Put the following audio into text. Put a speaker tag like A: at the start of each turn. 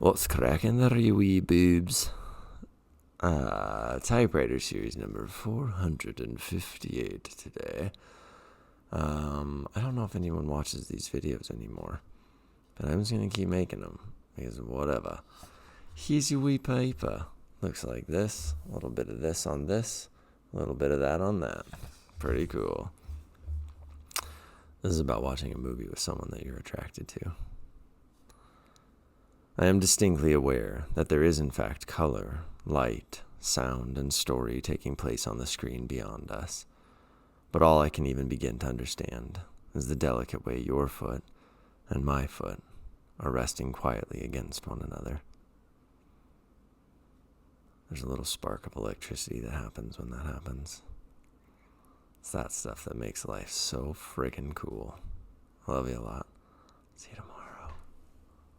A: What's cracking there, you wee boobs? Typewriter Series number 458 today. I don't know if anyone watches these videos anymore, but I'm just going to keep making them, because whatever. Here's your wee paper. Looks like this. A little bit of this on this. A little bit of that on that. Pretty cool. This is about watching a movie with someone that you're attracted to. I am distinctly aware that there is in fact color, light, sound, and story taking place on the screen beyond us. But all I can even begin to understand is the delicate way your foot and my foot are resting quietly against one another. There's a little spark of electricity that happens when that happens. It's that stuff that makes life so friggin' cool. I love you a lot. See you tomorrow.